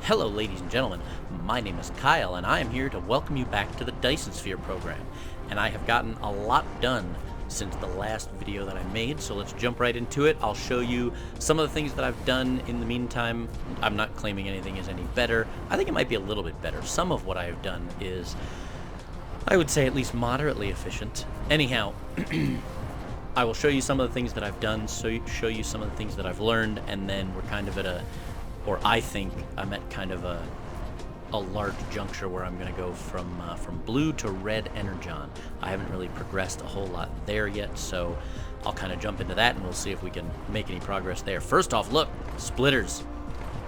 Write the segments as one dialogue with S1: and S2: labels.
S1: Hello ladies and gentlemen, my name is Kyle and I am here to welcome you back to the Dyson Sphere Program. And I have gotten a lot done since the last video that I made, so let's jump right into it. I'll show you some of the things that I've done in the meantime. I'm not claiming anything is any better. I think it might be a little bit better. Some of what I have done is, I would say, at least moderately efficient. Anyhow, I will show you some of the things that I've done, show you some of the things that I've learned, and then we're kind of at or I think I'm at kind of a large juncture where I'm going to go from blue to red Energon. I haven't really progressed a whole lot there yet, so I'll kind of jump into that and we'll see if we can make any progress there. First off, look, splitters.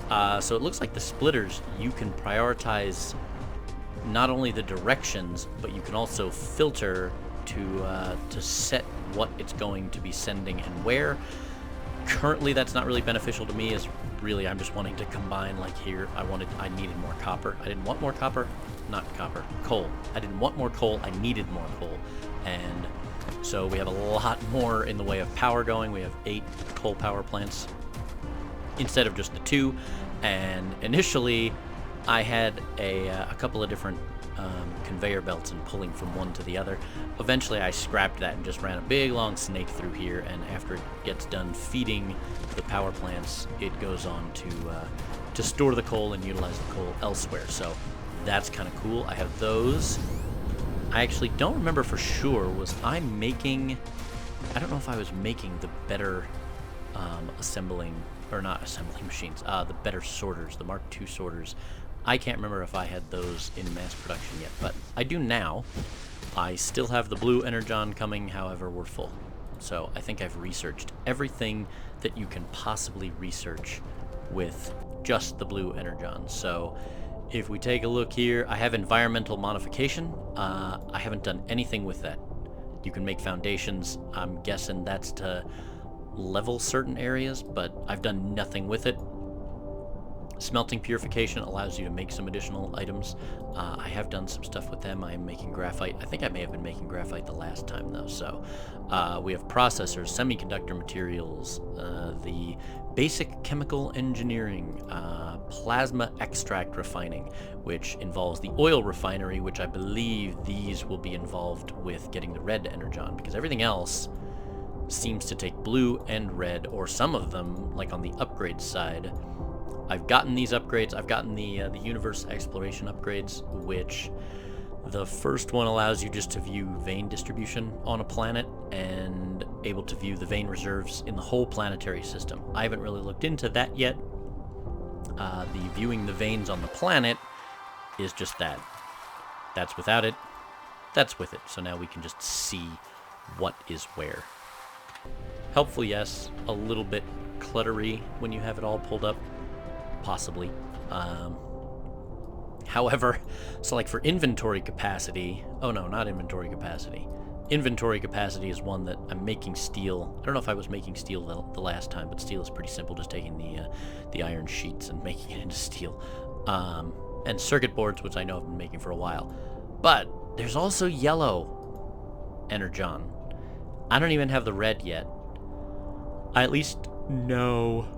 S1: So it looks like the splitters, you can prioritize not only the directions, but you can also filter to set what it's going to be sending and where. Currently, that's not really beneficial to me. Is really, I'm just wanting to combine, like here, I needed more copper. I didn't want more copper, not copper, coal. I didn't want more coal, I needed more coal. And so we have a lot more in the way of power going. We have 8 coal power plants instead of just the 2. And initially, I had a couple of different conveyor belts and pulling from one to the other. Eventually I scrapped that and just ran a big long snake through here, and after it gets done feeding the power plants, it goes on to store the coal and utilize the coal elsewhere. So that's kind of cool. I have those. I actually don't remember for sure, was I making, I don't know if I was making the better assembling, or not assembling machines, the better sorters, the Mark II sorters. I can't remember if I had those in mass production yet, but I do now. I still have the blue Energon coming, however, we're full. So I think I've researched everything that you can possibly research with just the blue Energon. So if we take a look here, I have environmental modification. I haven't done anything with that. You can make foundations. I'm guessing that's to level certain areas, but I've done nothing with it. Smelting purification allows you to make some additional items. I have done some stuff with them. I am making graphite. I think I may have been making graphite the last time though. So we have processors, semiconductor materials, the basic chemical engineering, plasma extract refining, which involves the oil refinery, which I believe these will be involved with getting the red Energon, because everything else seems to take blue and red, or some of them, like on the upgrade side. I've gotten these upgrades. I've gotten the universe exploration upgrades, which the first one allows you just to view vein distribution on a planet and able to view the vein reserves in the whole planetary system. I haven't really looked into that yet. The viewing the veins on the planet is just that. That's without it. That's with it. So now we can just see what is where. Helpful, yes. A little bit cluttery when you have it all pulled up. Possibly. However, so like for inventory capacity, oh no, not inventory capacity. Inventory capacity is one that I'm making steel. I don't know if I was making steel the last time, but steel is pretty simple, just taking the iron sheets and making it into steel. And circuit boards, which I know I've been making for a while. But there's also yellow Energon. I don't even have the red yet. I at least know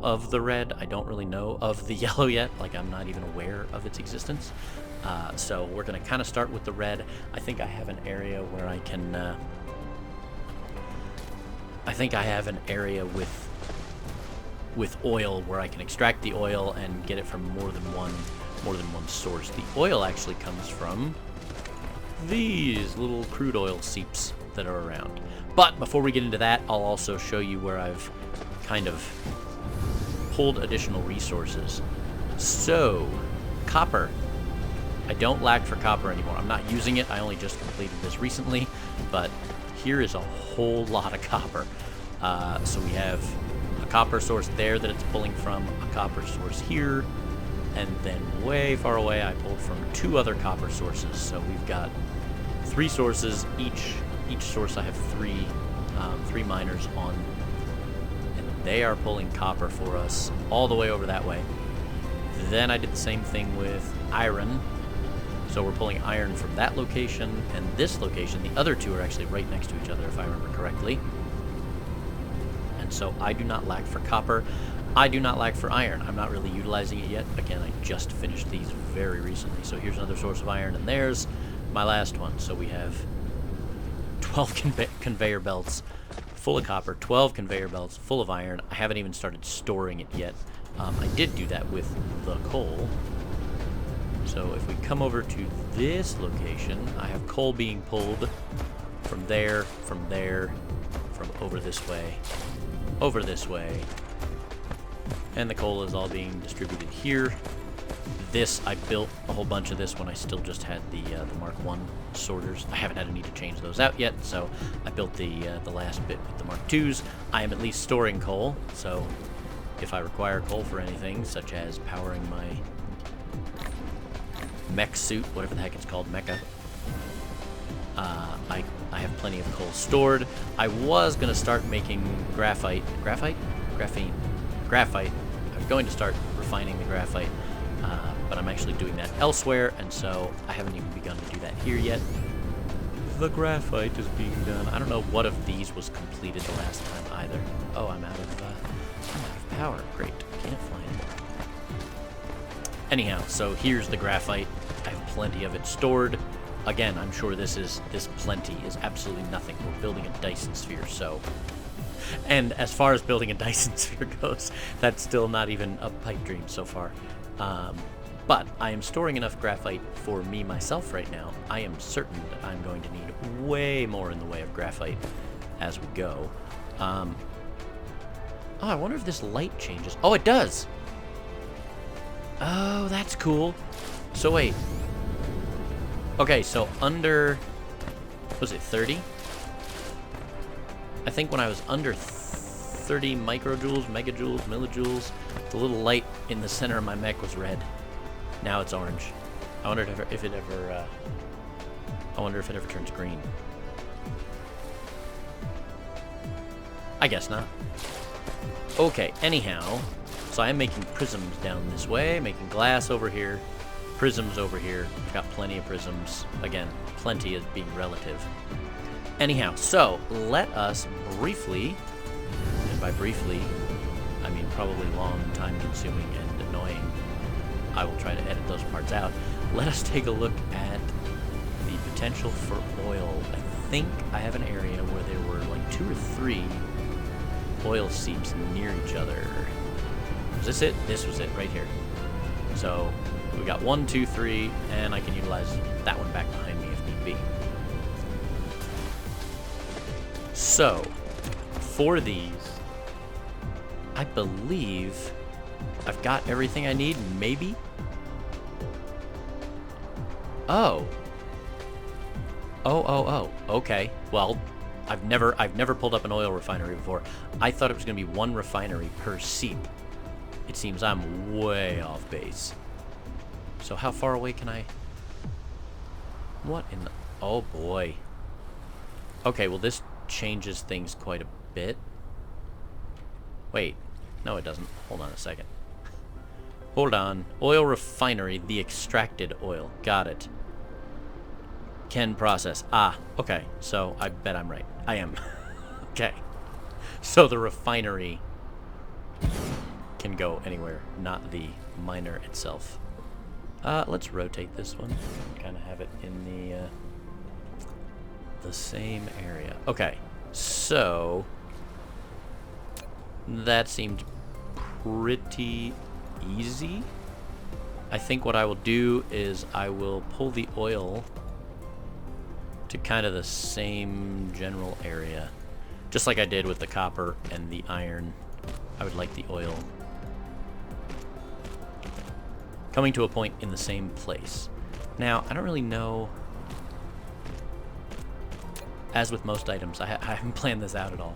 S1: of the red. I don't really know of the yellow yet. Like, I'm not even aware of its existence. So we're going to kind of start with the red. I think I have an area where I can... I think I have an area with oil where I can extract the oil and get it from more than one source. The oil actually comes from these little crude oil seeps that are around. But before we get into that, I'll also show you where I've kind of pulled additional resources. So, copper. I don't lack for copper anymore. I'm not using it. I only just completed this recently, but here is a whole lot of copper. So we have a copper source there that it's pulling from, a copper source here, and then way far away I pulled from 2 other copper sources. So we've got 3 sources. Each source I have 3 miners on. They are pulling copper for us all the way over that way. Then I did the same thing with iron. So we're pulling iron from that location and this location. The other 2 are actually right next to each other, if I remember correctly. And so I do not lack for copper. I do not lack for iron. I'm not really utilizing it yet. Again, I just finished these very recently. So here's another source of iron, and there's my last one. So we have 12 conveyor belts full of copper, 12 conveyor belts full of iron. I haven't even started storing it yet. I did do that with the coal. So if we come over to this location, I have coal being pulled from there, from over this way, and the coal is all being distributed here. This, I built a whole bunch of this when I still just had the Mark 1 sorters. I haven't had a need to change those out yet, so I built the last bit with the Mark 2s. I am at least storing coal, so if I require coal for anything, such as powering my mech suit, whatever the heck it's called, mecha, I have plenty of coal stored. I was going to start making graphite. Graphene? Graphite. I was going to start refining the graphite, but I'm actually doing that elsewhere, and so I haven't even begun to do that here yet. The graphite is being done. I don't know what of these was completed the last time either. Oh, I'm out of power. Great. Can't fly anymore. Anyhow, so here's the graphite. I have plenty of it stored. Again, I'm sure this plenty is absolutely nothing. We're building a Dyson Sphere, so... And as far as building a Dyson Sphere goes, that's still not even a pipe dream so far. But I am storing enough graphite for me myself right now. I am certain that I'm going to need way more in the way of graphite as we go. Oh, I wonder if this light changes. Oh, it does! Oh, that's cool. So wait. Okay, so under... was it 30? I think when I was under 30 microjoules, megajoules, millijoules, the little light in the center of my mech was red. Now it's orange. I wonder if it ever turns green. I guess not. Okay, anyhow, so I'm making prisms down this way, making glass over here, prisms over here. I've got plenty of prisms. Again, plenty is being relative. Anyhow, so let us briefly, and by briefly, I mean probably long, time-consuming, and annoying. I will try to edit those parts out. Let us take a look at the potential for oil. I think I have an area where there were like 2 or 3 oil seeps near each other. Was this it? This was it, right here. So we got 1, 2, 3, and I can utilize that one back behind me if need be. So, for these, I believe I've got everything I need, maybe? Oh. Oh, okay. Well, I've never pulled up an oil refinery before. I thought it was going to be 1 refinery per seep. It seems I'm way off base. So how far away can I... What in the... Oh, boy. Okay, well, this changes things quite a bit. Wait. No, it doesn't. Hold on a second. Hold on. Oil refinery, the extracted oil. Got it. Can process. Ah, okay. So I bet I'm right. I am. Okay. So the refinery can go anywhere, not the miner itself. Let's rotate this one. Kind of have it in the same area. Okay. So that seemed pretty easy. I think what I will do is I will pull the oil to kind of the same general area. Just like I did with the copper and the iron. I would like the oil coming to a point in the same place. Now, I don't really know... As with most items, I haven't planned this out at all.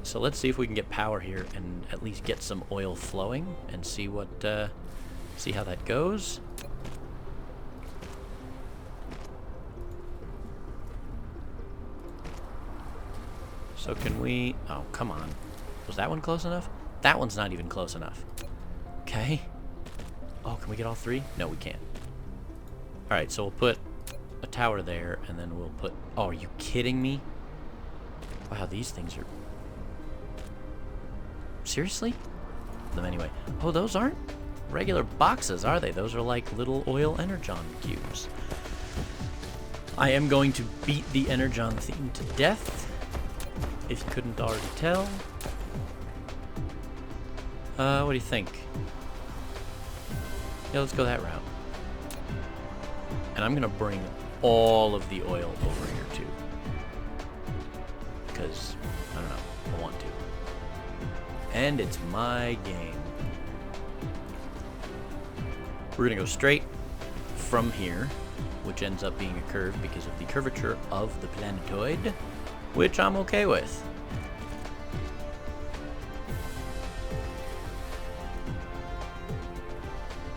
S1: So let's see if we can get power here and at least get some oil flowing and see what, see how that goes. So can we... Oh, come on. Was that one close enough? That one's not even close enough. Okay. Oh, can we get all 3? No, we can't. Alright, so we'll put a tower there, and then we'll put... Oh, are you kidding me? Wow, these things are... Seriously? Them anyway. Oh, those aren't regular boxes, are they? Those are like little oil energon cubes. I am going to beat the energon theme to death, if you couldn't already tell. What do you think? Yeah, let's go that route. And I'm gonna bring all of the oil over here too. Because, I don't know, I want to. And it's my game. We're gonna go straight from here, which ends up being a curve because of the curvature of the planetoid, which I'm okay with.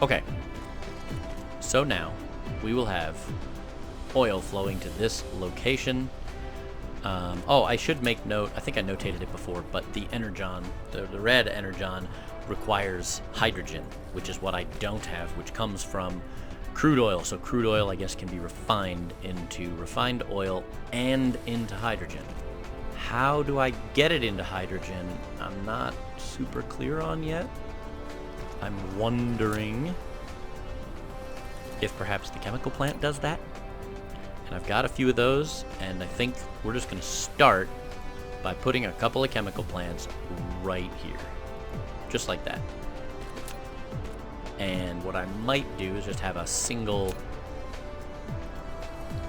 S1: Okay, so now we will have oil flowing to this location. Oh, I should make note, I think I notated it before, but the Energon, the Red Energon requires hydrogen, which is what I don't have, which comes from crude oil. So crude oil, I guess, can be refined into refined oil and into hydrogen. How do I get it into hydrogen? I'm not super clear on yet. I'm wondering if perhaps the chemical plant does that. And I've got a few of those, and I think we're just going to start by putting a couple of chemical plants right here. Just like that. And what I might do is just have a single...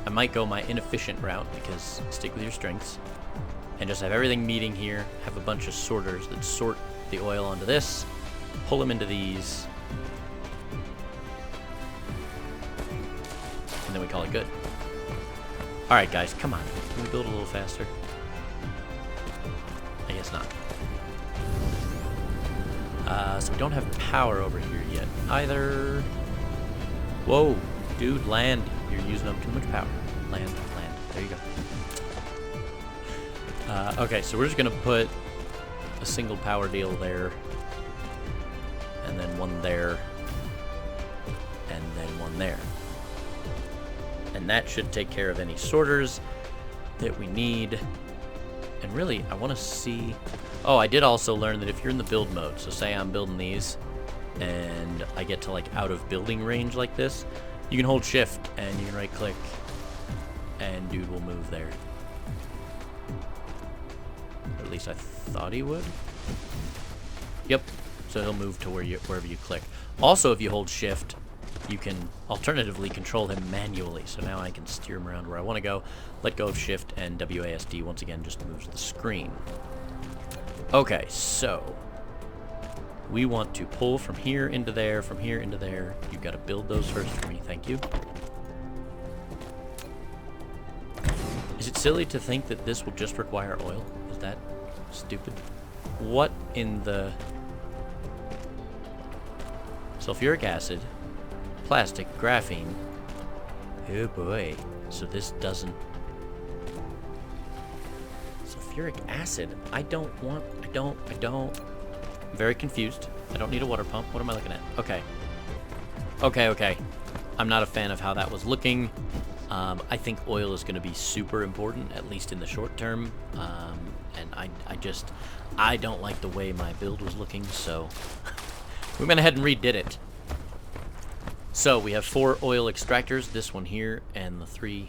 S1: I might go my inefficient route, because stick with your strengths, and just have everything meeting here, have a bunch of sorters that sort the oil onto this, pull them into these, and then we call it good. Alright guys, come on. Can we build a little faster? I guess not. So we don't have power over here yet either. Whoa, dude, land. You're using up too much power. Land. There you go. Okay, so we're just gonna put a single power deal there, and then one there, and then one there. And that should take care of any sorters that we need. And really, I want to see... Oh, I did also learn that if you're in the build mode, so say I'm building these, and I get to like out of building range like this, you can hold shift, and you can right click, and dude will move there. Or at least I thought he would. Yep, so he'll move to wherever you click. Also, if you hold shift, you can alternatively control him manually. So now I can steer him around where I want to go. Let go of shift, and WASD once again just moves the screen. Okay, so we want to pull from here into there, from here into there. You've got to build those first for me, thank you. Is it silly to think that this will just require oil? Is that stupid? What in the... Sulfuric acid, plastic, graphene. Oh boy. So this doesn't... Sulfuric acid. I don't. I'm very confused. I don't need a water pump. What am I looking at? Okay. Okay. I'm not a fan of how that was looking. I think oil is going to be super important, at least in the short term. And I don't like the way my build was looking, so we went ahead and redid it. So we have 4 oil extractors, this one here, and the 3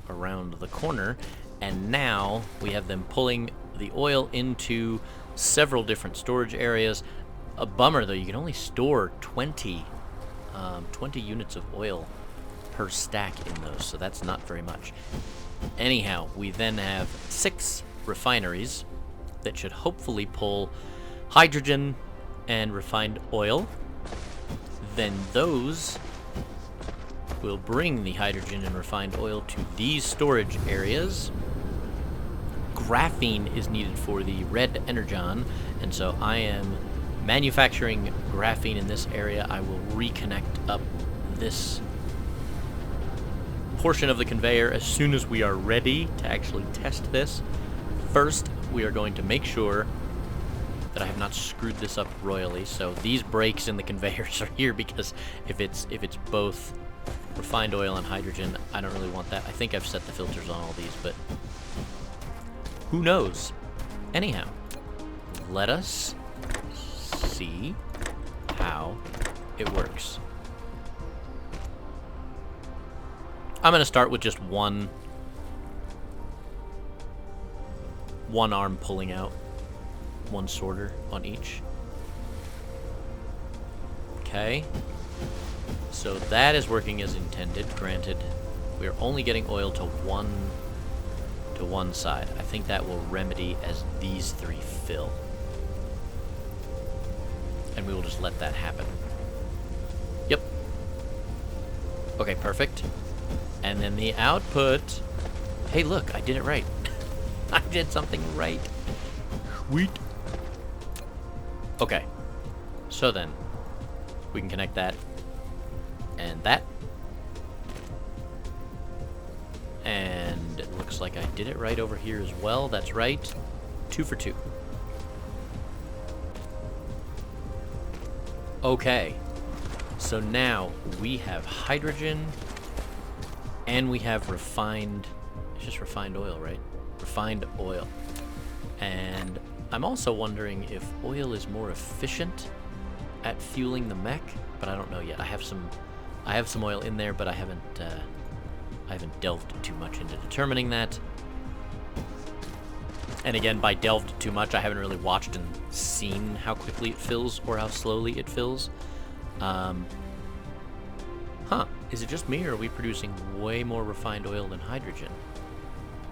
S1: around the corner. And now we have them pulling the oil into several different storage areas. A bummer, though, you can only store 20 units of oil per stack in those, so that's not very much. Anyhow, we then have 6 refineries that should hopefully pull hydrogen and refined oil. Then those will bring the hydrogen and refined oil to these storage areas. Graphene is needed for the Red Energon, and so I am manufacturing graphene in this area. I will reconnect up this portion of the conveyor as soon as we are ready to actually test this. First, we are going to make sure that I have not screwed this up royally. So these brakes in the conveyors are here because if it's both refined oil and hydrogen, I don't really want that. I think I've set the filters on all these, but... who knows? Anyhow, let us see how it works. I'm going to start with just one arm pulling out, one sorter on each. Okay. So that is working as intended. Granted, we're only getting oil to one side. I think that will remedy as these three fill. And we will just let that happen. Yep. Okay, perfect. And then the output. Hey, look, I did it right. I did something right. Sweet. Okay. So then, we can connect that and that. And it looks like I did it right over here as well. That's right. 2 for 2. Okay. So now we have hydrogen and we have refined, it's just refined oil, right? Refined oil. And I'm also wondering if oil is more efficient at fueling the mech, but I don't know yet. I have some oil in there, but I haven't delved too much into determining that. And again, by delved too much, I haven't really watched and seen how quickly it fills or how slowly it fills. Is it just me, or are we producing way more refined oil than hydrogen?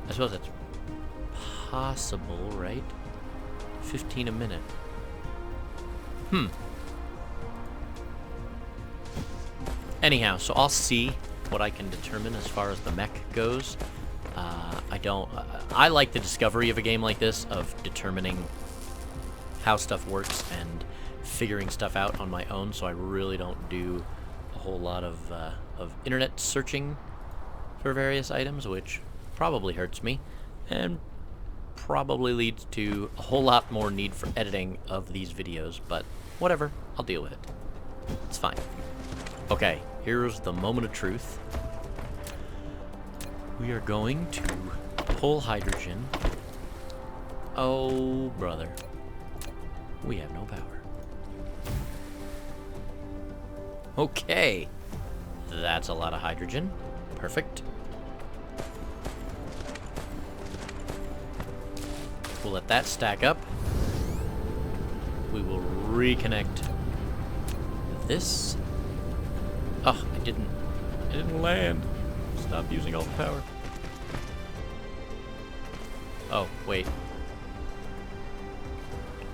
S1: I suppose that's possible, right? 15 a minute. Anyhow, so I'll see what I can determine as far as the mech goes. I like the discovery of a game like this, of determining how stuff works and figuring stuff out on my own, so I really don't do a whole lot of internet searching for various items, which probably hurts me and probably leads to a whole lot more need for editing of these videos, but whatever, I'll deal with it. It's fine. Okay, here's the moment of truth. We are going to pull hydrogen. Oh, brother. We have no power. Okay. That's a lot of hydrogen. Perfect. We'll let that stack up. We will reconnect this. Oh, I didn't land. Stop using all the power. Oh, wait.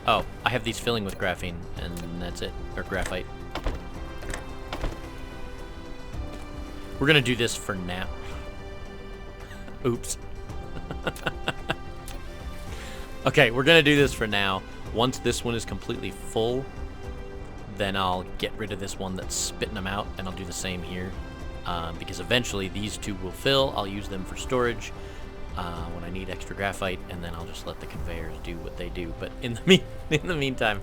S1: Oh, I have these filling with graphene, and that's it. Or graphite. We're gonna do this for now. Oops. Okay, we're gonna do this for now. Once this one is completely full, then I'll get rid of this one that's spitting them out, and I'll do the same here. Because eventually these two will fill. I'll use them for storage when I need extra graphite, and then I'll just let the conveyors do what they do. But in the meantime,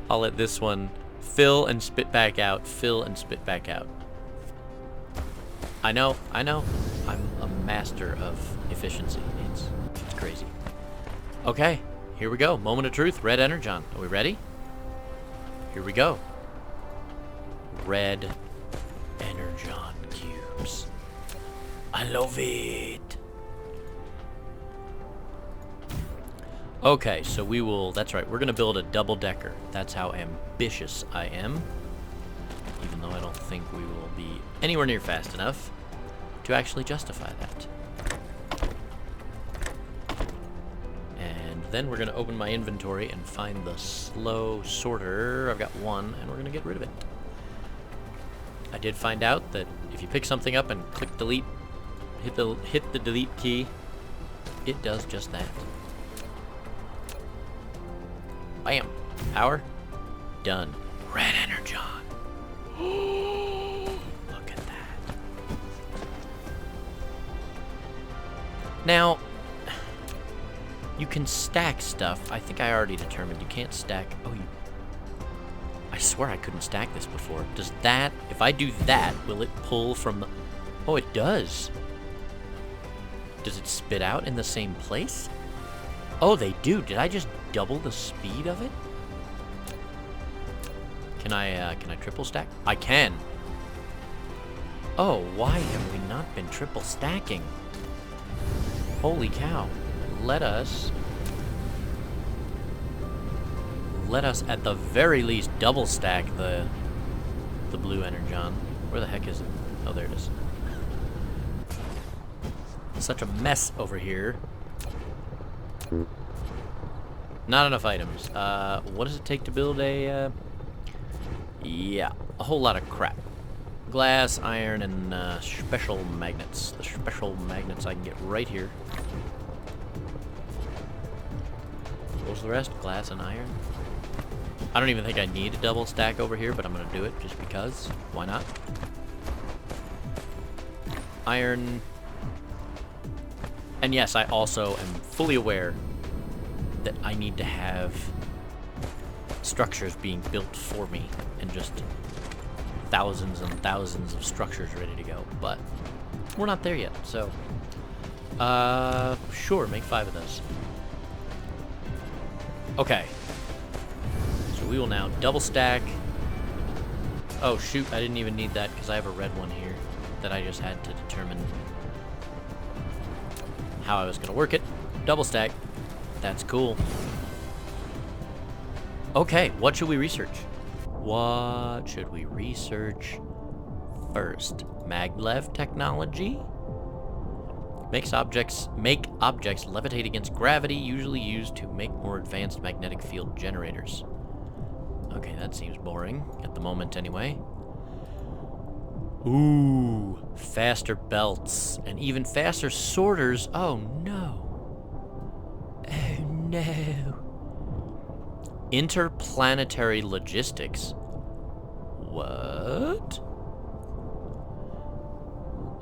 S1: I'll let this one fill and spit back out, fill and spit back out. I know. I'm a master of efficiency. It's crazy. Okay, here we go. Moment of truth. Red Energon. Are we ready? Here we go. Red Energon cubes. I love it. Okay, so we will, that's right, we're going to build a double-decker. That's how ambitious I am. Even though I don't think we will be anywhere near fast enough to actually justify that. And then we're going to open my inventory and find the slow sorter. I've got one, and we're going to get rid of it. I did find out that if you pick something up and click delete, hit the delete key, it does just that. Bam. Power. Done. Red Energon. Look at that. Now, you can stack stuff. I think I already determined you can't stack. Oh, I swear I couldn't stack this before. Does that, if I do that, will it pull from the... Oh, it does. Does it spit out in the same place? Oh, they do. Did I just double the speed of it? Can I triple stack? I can. Oh, why have we not been triple stacking? Holy cow. Let us at the very least double stack the blue Energon. Where the heck is it? Oh, there it is. Such a mess over here. Not enough items. What does it take to build a, yeah, a whole lot of crap. Glass, iron, and special magnets. The special magnets I can get right here. What was the rest? Glass and iron. I don't even think I need a double stack over here, but I'm gonna do it just because. Why not? Iron. And yes, I also am fully aware that I need to have structures being built for me and just thousands and thousands of structures ready to go, but we're not there yet, so sure, make 5 of those. Okay, so we will now double stack. Oh shoot, I didn't even need that because I have a red one here that I just had to determine how I was gonna work it. Double stack, that's cool. Okay, what should we research? What should we research first? Maglev technology? Make objects levitate against gravity, usually used to make more advanced magnetic field generators. Okay, that seems boring, at the moment anyway. Ooh, faster belts, and even faster sorters. Oh no. Oh no. Interplanetary logistics. What?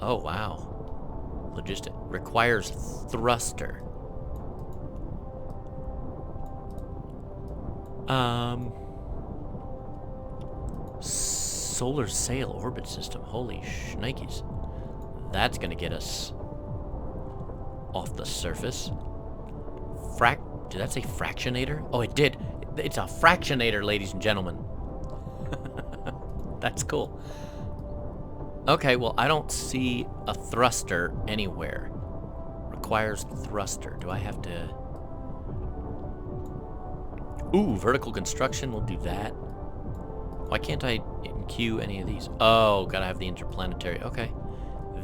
S1: Oh, wow. Logistic requires thruster. Solar sail orbit system. Holy shnikes. That's gonna get us off the surface. Did that say fractionator? Oh, it did. It's a fractionator, ladies and gentlemen. That's cool. Okay, well, I don't see a thruster anywhere. Requires thruster. Do I have to... Ooh, vertical construction. We'll do that. Why can't I queue any of these? Oh, gotta have the interplanetary. Okay.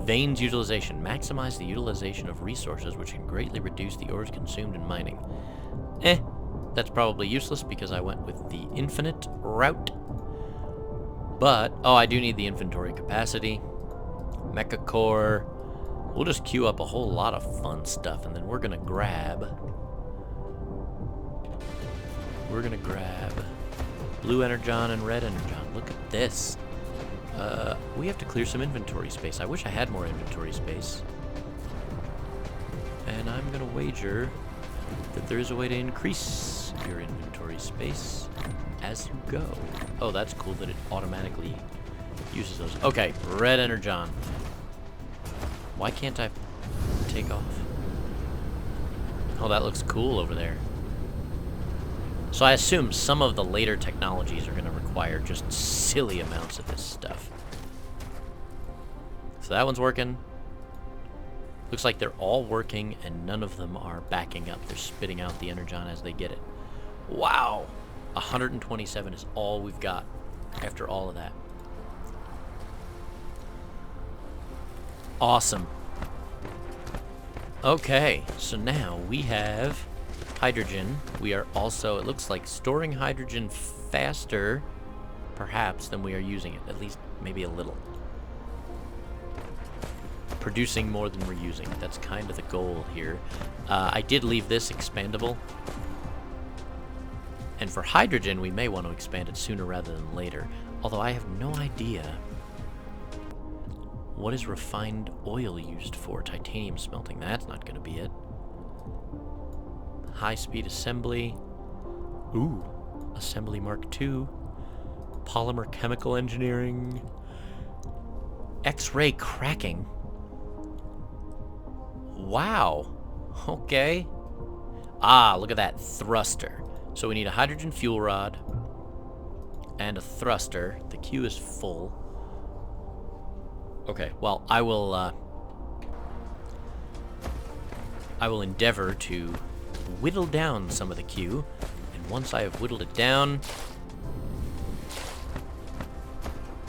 S1: Veins utilization. Maximize the utilization of resources, which can greatly reduce the ores consumed in mining. That's probably useless because I went with the infinite route. But, oh, I do need the inventory capacity. Mecha core. We'll just queue up a whole lot of fun stuff, and then we're gonna grab blue Energon and red Energon. Look at this. We have to clear some inventory space. I wish I had more inventory space. And I'm gonna wager that there is a way to increase your inventory space as you go. Oh, that's cool that it automatically uses those. Okay, red Energon. Why can't I take off? Oh, that looks cool over there. So I assume some of the later technologies are going to require just silly amounts of this stuff. So that one's working. Looks like they're all working and none of them are backing up. They're spitting out the Energon as they get it. Wow! 127 is all we've got after all of that. Awesome. Okay, so now we have hydrogen. We are also, it looks like, storing hydrogen faster, perhaps, than we are using it. At least, maybe a little. Producing more than we're using. That's kind of the goal here. I did leave this expandable. And for hydrogen, we may want to expand it sooner rather than later. Although I have no idea. What is refined oil used for? Titanium smelting. That's not going to be it. High-speed assembly. Ooh. Assembly Mark II. Polymer chemical engineering. X-ray cracking. Wow. Okay. Ah, look at that thruster. So we need a hydrogen fuel rod. and a thruster. The queue is full. Okay, well, I will endeavor to whittle down some of the queue, and once I have whittled it down,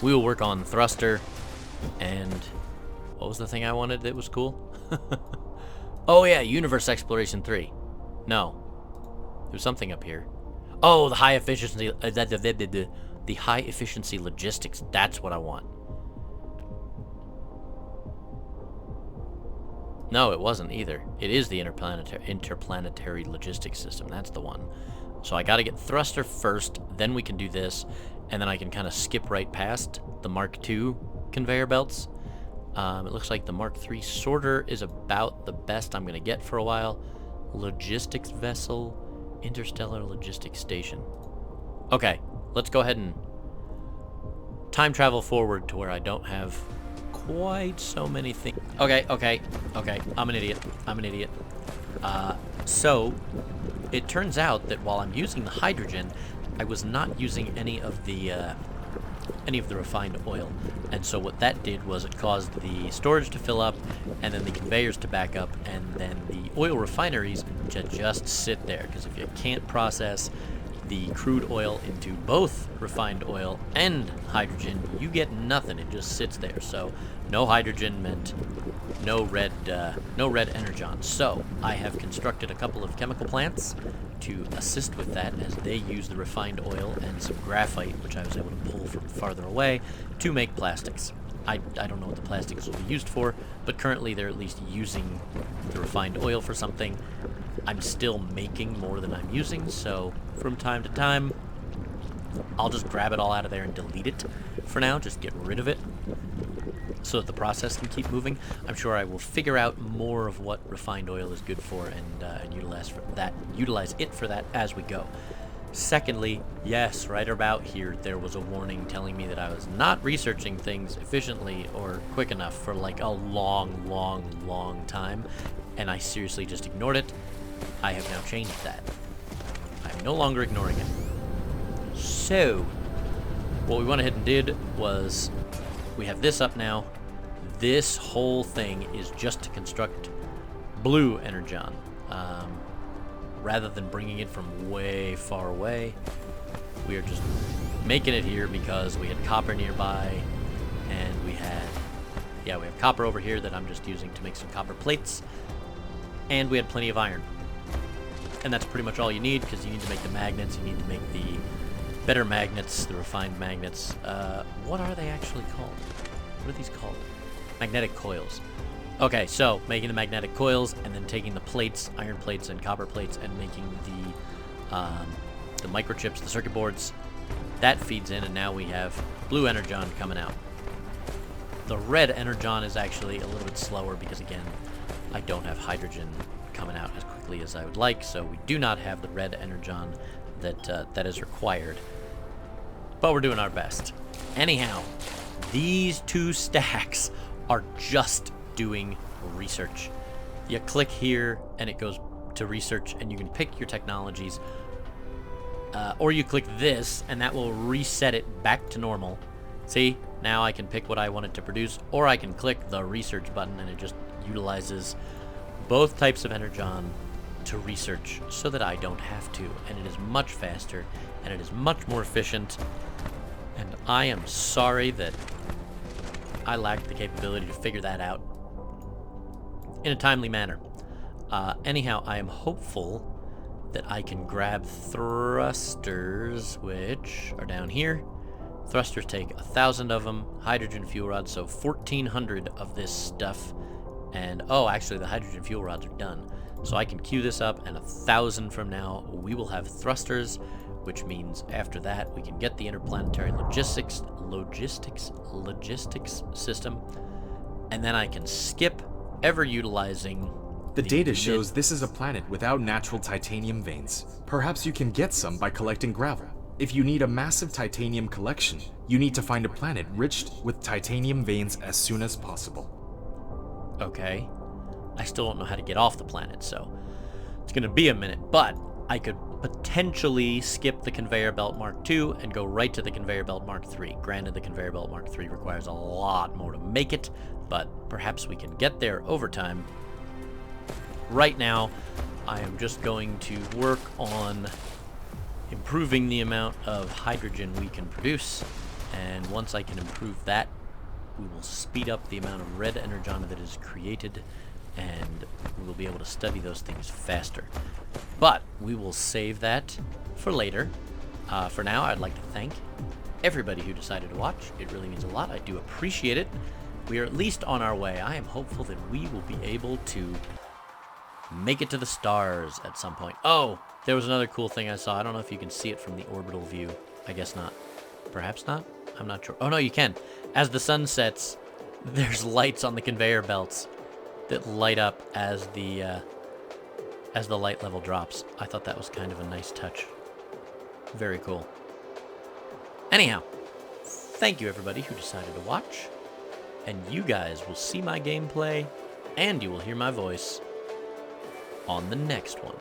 S1: we will work on thruster, and what was the thing I wanted that was cool? Oh yeah, Universe Exploration 3. No. There's something up here. Oh, the high efficiency, the high efficiency logistics. That's what I want. No, it wasn't either. It is the interplanetary logistics system. That's the one. So I got to get thruster first, then we can do this, and then I can kind of skip right past the Mark II conveyor belts. It looks like the Mark III sorter is about the best I'm going to get for a while. Logistics vessel, interstellar logistics station. Okay, let's go ahead and time travel forward to where I don't have quite so many things. Okay, I'm an idiot. So it turns out that while I'm using the hydrogen, I was not using any of the refined oil, and so what that did was it caused the storage to fill up, and then the conveyors to back up, and then the oil refineries to just sit there, because if you can't process the crude oil into both refined oil and hydrogen, you get nothing. It just sits there. So no hydrogen meant no red energon. So I have constructed a couple of chemical plants to assist with that, as they use the refined oil and some graphite, which I was able to pull from farther away, to make plastics. I don't know what the plastics will be used for, but currently they're at least using the refined oil for something. I'm still making more than I'm using, so from time to time, I'll just grab it all out of there and delete it for now, just get rid of it, so that the process can keep moving. I'm sure I will figure out more of what refined oil is good for and utilize it for that as we go. Secondly, yes, right about here, there was a warning telling me that I was not researching things efficiently or quick enough for like a long time, and I seriously just ignored it. I have now changed that. I'm no longer ignoring it. So, what we went ahead and did was, we have this up now. This whole thing is just to construct blue energon. Rather than bringing it from way far away, we are just making it here because we had copper nearby, and we have copper over here that I'm just using to make some copper plates, and we had plenty of iron. And that's pretty much all you need, because you need to make the magnets, you need to make the better magnets, the refined magnets. What are they actually called? What are these called? Magnetic coils. Okay, so making the magnetic coils, and then taking the plates, iron plates and copper plates, and making the microchips, the circuit boards. That feeds in, and now we have blue energon coming out. The red energon is actually a little bit slower because, again, I don't have hydrogen coming out as quickly as I would like, so we do not have the red energon that is required. But we're doing our best. Anyhow, these two stacks are just doing research. You click here and it goes to research, and you can pick your technologies, or you click this and that will reset it back to normal. See, now I can pick what I want it to produce, or I can click the research button and it just utilizes both types of energon to research so that I don't have to, and it is much faster and it is much more efficient. And I am sorry that I lacked the capability to figure that out in a timely manner. Anyhow, I am hopeful that I can grab thrusters, which are down here. Thrusters take 1,000 of them, hydrogen fuel rods, so 1,400 of this stuff. And, oh, actually, the hydrogen fuel rods are done. So I can queue this up, and 1,000 from now, we will have thrusters, which means after that, we can get the interplanetary logistics system, and then I can skip ever utilizing
S2: the data shows this is a planet without natural titanium veins. Perhaps you can get some by collecting gravel. If you need a massive titanium collection, you need to find a planet rich with titanium veins as soon as possible.
S1: Okay. I still don't know how to get off the planet, so it's gonna be a minute, but I could potentially skip the conveyor belt Mark II and go right to the conveyor belt Mark III. Granted, the conveyor belt Mark III requires a lot more to make it, but perhaps we can get there over time. Right now, I am just going to work on improving the amount of hydrogen we can produce, and once I can improve that, we will speed up the amount of red energon that is created, and we will be able to study those things faster. But we will save that for later. For now, I'd like to thank everybody who decided to watch. It really means a lot. I do appreciate it. We are at least on our way. I am hopeful that we will be able to make it to the stars at some point. Oh, there was another cool thing I saw. I don't know if you can see it from the orbital view. I guess not. Perhaps not? I'm not sure. Oh, no, you can. As the sun sets, there's lights on the conveyor belts that light up as the light level drops. I thought that was kind of a nice touch. Very cool. Anyhow, thank you everybody who decided to watch, and you guys will see my gameplay, and you will hear my voice on the next one.